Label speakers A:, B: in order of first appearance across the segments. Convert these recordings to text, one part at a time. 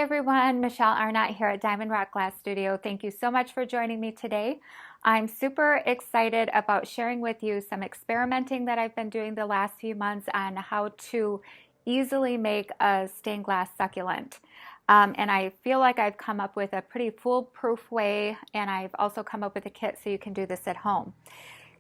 A: everyone, Michelle Arnott here at Diamond Rock Glass Studio. Thank you so much for joining me today. I'm super excited about sharing with you some experimenting that I've been doing the last few months on how to easily make a stained glass succulent. And I feel like I've come up with a pretty foolproof way, and I've also come up with a kit so you can do this at home.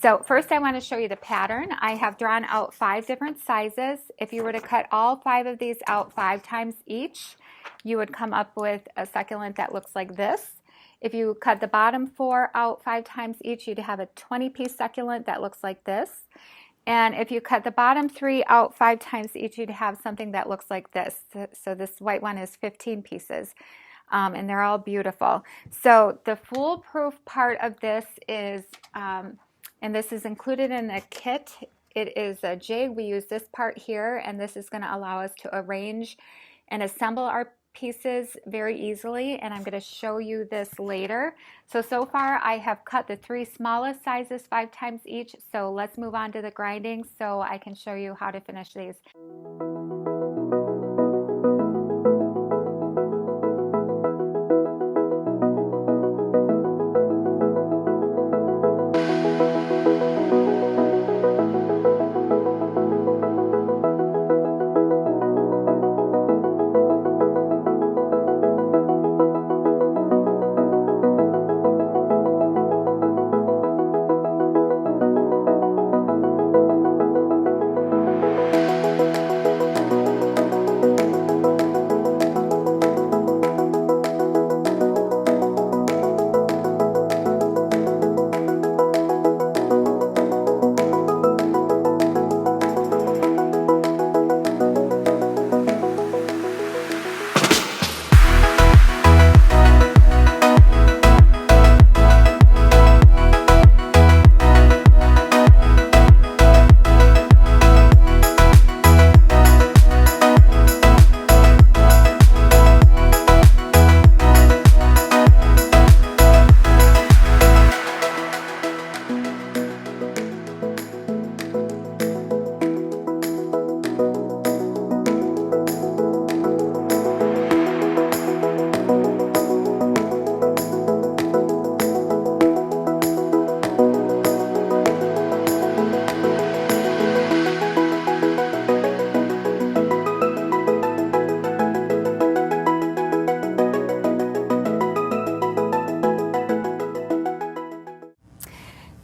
A: So first I want to show you the pattern. I have drawn out 5 different sizes. If you were to cut all 5 of these out 5 times each, you would come up with a succulent that looks like this. If you cut the bottom 4 out 5 times each, you'd have a 20-piece succulent that looks like this. And if you cut the bottom 3 out 5 times each, you'd have something that looks like this. So this white one is 15 pieces. And they're all beautiful. So the foolproof part of this is, and this is included in the kit, it is a jig. We use this part here, and this is going to allow us to arrange and assemble our pieces very easily, and I'm going to show you this later. So far I have cut the 3 smallest sizes 5 times each, so let's move on to the grinding so I can show you how to finish these.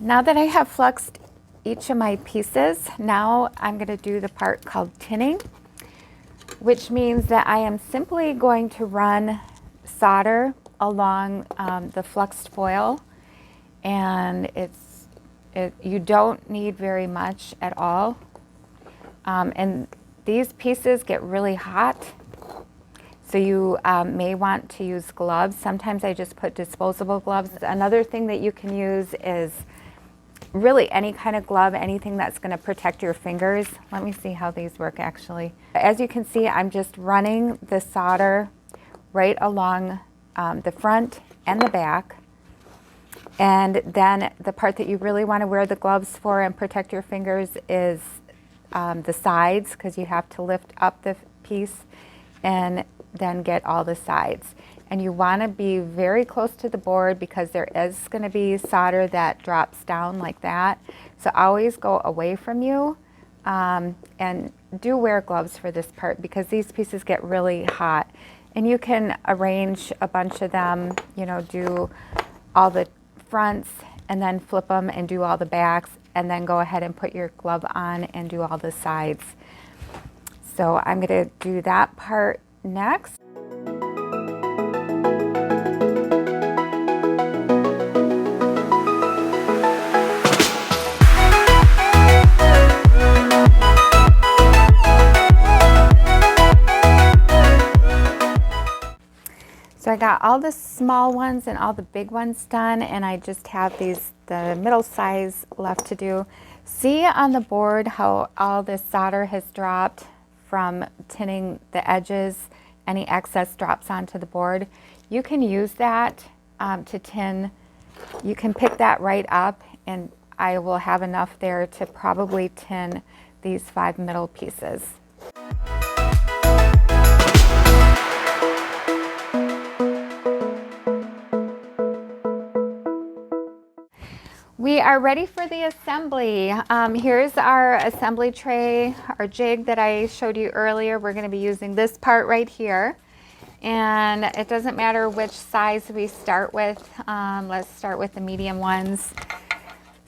A: Now that I have fluxed each of my pieces, now I'm going to do the part called tinning, which means that I am simply going to run solder along the fluxed foil, and you don't need very much at all. And these pieces get really hot, so you may want to use gloves. Sometimes I just put disposable gloves. Another thing that you can use is really any kind of glove, anything that's going to protect your fingers. Let me see how these work actually. As you can see, I'm just running the solder right along the front and the back. And then the part that you really want to wear the gloves for and protect your fingers is the sides, because you have to lift up the piece and then get all the sides. And you want to be very close to the board because there is going to be solder that drops down like that. So always go away from you, and do wear gloves for this part because these pieces get really hot. And you can arrange a bunch of them, you know, do all the fronts and then flip them and do all the backs, and then go ahead and put your glove on and do all the sides. So I'm going to do that part next. So I got all the small ones and all the big ones done, and I just have the middle size left to do. See on the board how all this solder has dropped from tinning the edges? Any excess drops onto the board. You can use that to tin. You can pick that right up, and I will have enough there to probably tin these 5 middle pieces. are ready for the assembly. Here's our assembly tray, our jig that I showed you earlier. We're going to be using this part right here. And it doesn't matter which size we start with. Let's start with the medium ones.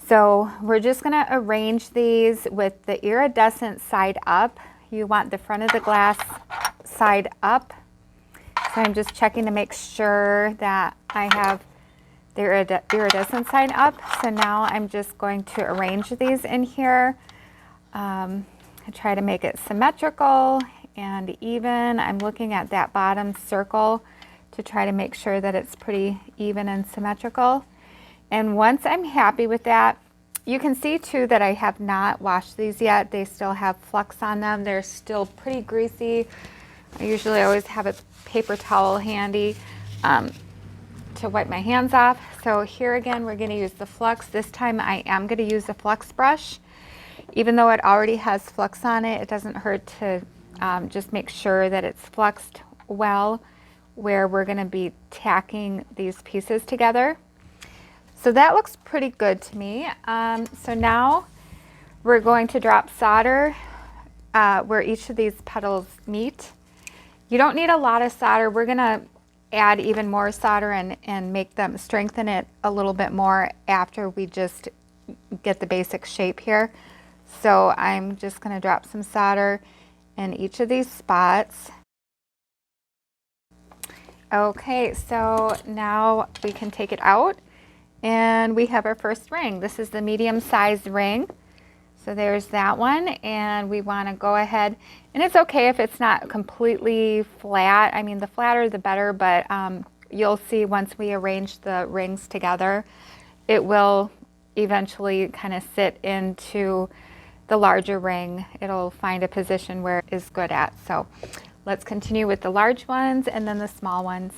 A: So we're just going to arrange these with the iridescent side up. You want the front of the glass side up. So I'm just checking to make sure that I have the iridescent side up. So now I'm just going to arrange these in here. I try to make it symmetrical and even. I'm looking at that bottom circle to try to make sure that it's pretty even and symmetrical. And once I'm happy with that, you can see too that I have not washed these yet. They still have flux on them. They're still pretty greasy. I usually always have a paper towel handy to wipe my hands off. So here again, we're going to use the flux. This time I am going to use a flux brush. Even though it already has flux on it, it doesn't hurt to just make sure that it's fluxed well where we're going to be tacking these pieces together. So that looks pretty good to me. So now we're going to drop solder where each of these petals meet. You don't need a lot of solder. We're going to add even more solder and make them strengthen it a little bit more after we just get the basic shape here. So I'm just going to drop some solder in each of these spots. Okay, so now we can take it out and we have our first ring. This is the medium-sized ring. So there's that one, and we want to go ahead, and it's okay if it's not completely flat. I mean, the flatter the better, but you'll see once we arrange the rings together, it will eventually kind of sit into the larger ring. It'll find a position where it is good at. So let's continue with the large ones and then the small ones.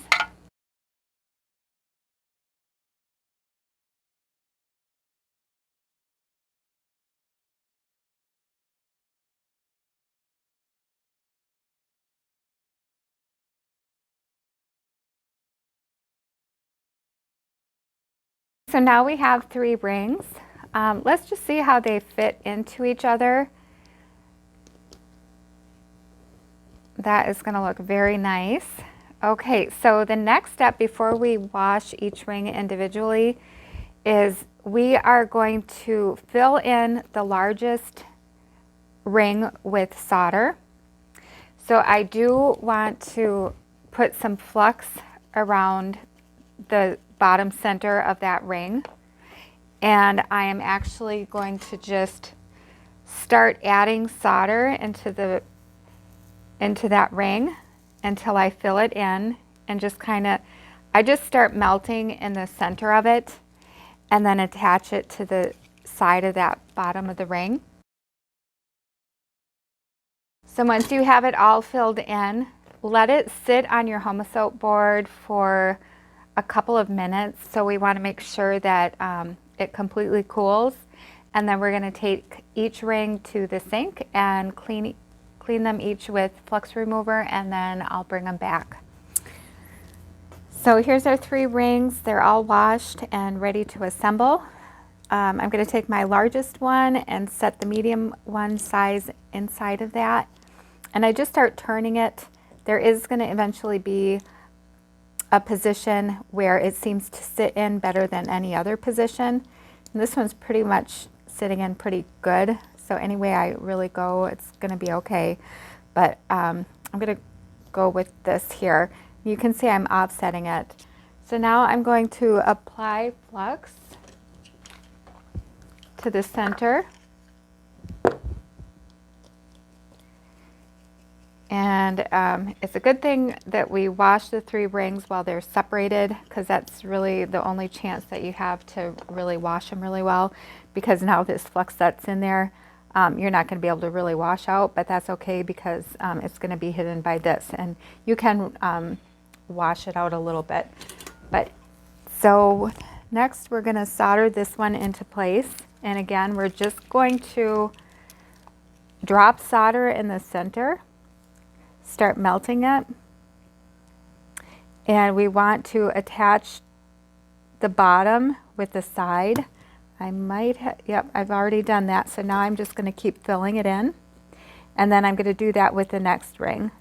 A: So now we have 3 rings. Let's just see how they fit into each other. That is going to look very nice. Okay, so the next step before we wash each ring individually is we are going to fill in the largest ring with solder. So I do want to put some flux around the bottom center of that ring, and I am actually going to just start adding solder into that ring until I fill it in, and just I just start melting in the center of it and then attach it to the side of that bottom of the ring. So once you have it all filled in, let it sit on your Homosoap board for a couple of minutes. So we want to make sure that it completely cools, and then we're going to take each ring to the sink and clean them each with flux remover, and then I'll bring them back. So here's our 3 rings. They're all washed and ready to assemble. I'm going to take my largest one and set the medium one size inside of that, and I just start turning it. There is going to eventually be a position where it seems to sit in better than any other position. And this one's pretty much sitting in pretty good. So any way I really go, it's going to be okay. But I'm going to go with this here. You can see I'm offsetting it. So now I'm going to apply flux to the center. And it's a good thing that we wash the 3 rings while they're separated, because that's really the only chance that you have to really wash them really well, because now this flux that's in there, you're not going to be able to really wash out, but that's okay because it's going to be hidden by this, and you can wash it out a little bit. But so next we're going to solder this one into place, and again we're just going to drop solder in the center, start melting it, and we want to attach the bottom with the side. I might have, yep, I've already done that. So now I'm just going to keep filling it in. And then I'm going to do that with the next ring.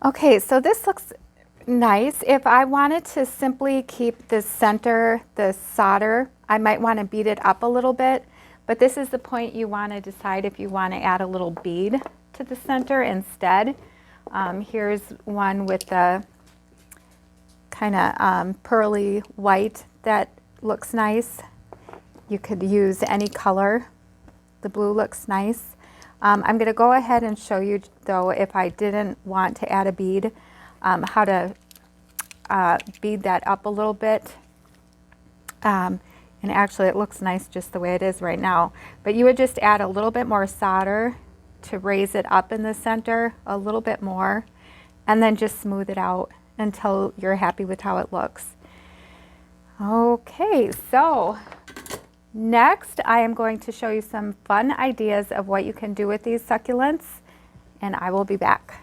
A: Okay, so this looks nice. If I wanted to simply keep the center, the solder, I might want to beat it up a little bit. But this is the point you want to decide if you want to add a little bead to the center instead. Here's one with the kind of pearly white that looks nice. You could use any color. The blue looks nice. I'm going to go ahead and show you, though, if I didn't want to add a bead, how to bead that up a little bit. And actually, it looks nice just the way it is right now. But you would just add a little bit more solder to raise it up in the center, a little bit more, and then just smooth it out until you're happy with how it looks. Okay, so next I am going to show you some fun ideas of what you can do with these succulents, and I will be back.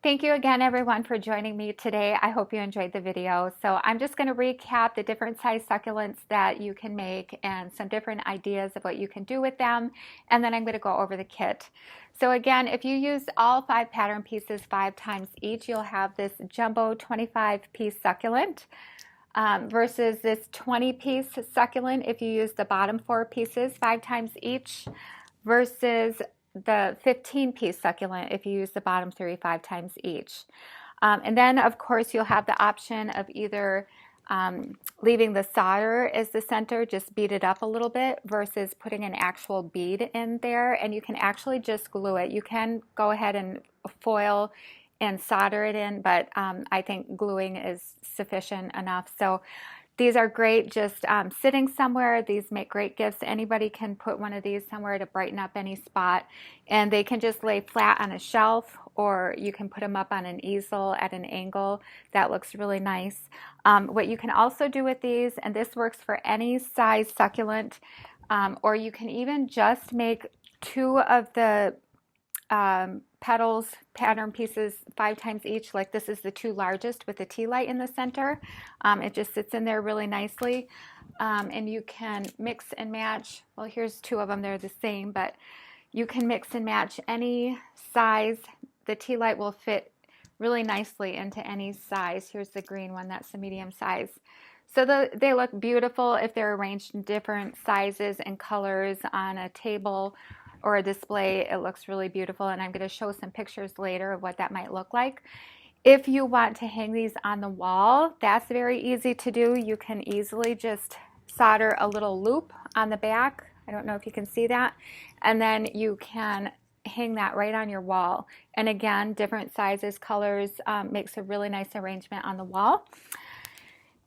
A: Thank you again, everyone, for joining me today. I hope you enjoyed the video. So I'm just going to recap the different size succulents that you can make and some different ideas of what you can do with them. And then I'm going to go over the kit. So again, if you use all 5 pattern pieces 5 times each, you'll have this jumbo 25-piece succulent versus this 20-piece succulent if you use the bottom 4 pieces 5 times each, versus the 15-piece succulent if you use the bottom 3 5 times each. And then, of course, you'll have the option of either leaving the solder as the center, just beat it up a little bit, versus putting an actual bead in there, and you can actually just glue it. You can go ahead and foil and solder it in, but I think gluing is sufficient enough. So these are great just sitting somewhere. These make great gifts. Anybody can put one of these somewhere to brighten up any spot. And they can just lay flat on a shelf, or you can put them up on an easel at an angle. That looks really nice. What you can also do with these, and this works for any size succulent, or you can even just make 2 of the petals, pattern pieces 5 times each. Like this is the 2 largest with the tea light in the center. It just sits in there really nicely. And you can mix and match. Well, here's 2 of them. They're the same, but you can mix and match any size. The tea light will fit really nicely into any size. Here's the green one. That's the medium size. So they look beautiful if they're arranged in different sizes and colors on a table or a display. It looks really beautiful, and I'm going to show some pictures later of what that might look like. If you want to hang these on the wall, that's very easy to do. You can easily just solder a little loop on the back. I don't know if you can see that. And then you can hang that right on your wall. And again, different sizes, colors, makes a really nice arrangement on the wall.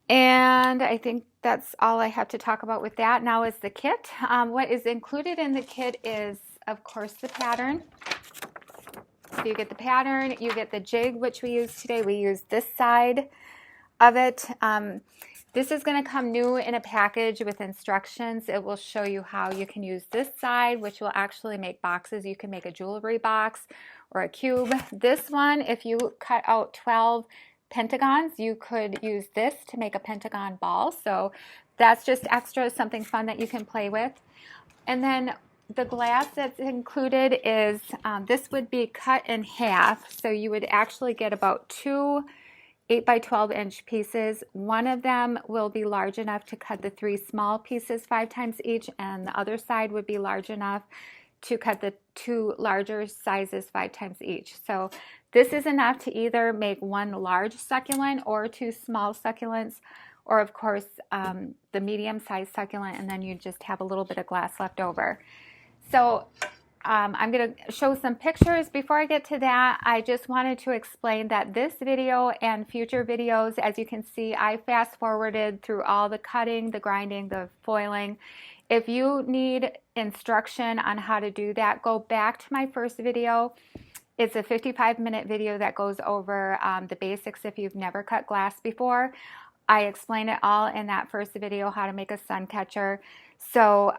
A: And I think that's all I have to talk about with that. Now is the kit. What is included in the kit is, of course, the pattern. So you get the pattern, you get the jig, which we use today. We use this side of it. This is going to come new in a package with instructions. It will show you how you can use this side, which will actually make boxes. You can make a jewelry box or a cube. This one, if you cut out 12 pentagons, you could use this to make a pentagon ball. So that's just extra, something fun that you can play with. And then the glass that's included is, this would be cut in half. So you would actually get about 2 8 by 12 inch pieces. One of them will be large enough to cut the 3 small pieces 5 times each, and the other side would be large enough to cut the 2 larger sizes 5 times each. So this is enough to either make 1 large succulent or 2 small succulents, or of course the medium-sized succulent, and then you just have a little bit of glass left over. So I'm going to show some pictures. Before I get to that, I just wanted to explain that this video and future videos, as you can see, I fast forwarded through all the cutting, the grinding, the foiling. If you need instruction on how to do that, go back to my first video. It's a 55-minute video that goes over the basics if you've never cut glass before. I explain it all in that first video, how to make a sun catcher. So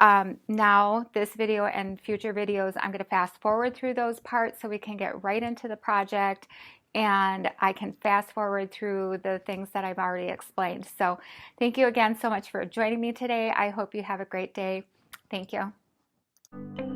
A: now this video and future videos, I'm going to fast forward through those parts so we can get right into the project, and I can fast forward through the things that I've already explained. So thank you again so much for joining me today. I hope you have a great day. Thank you.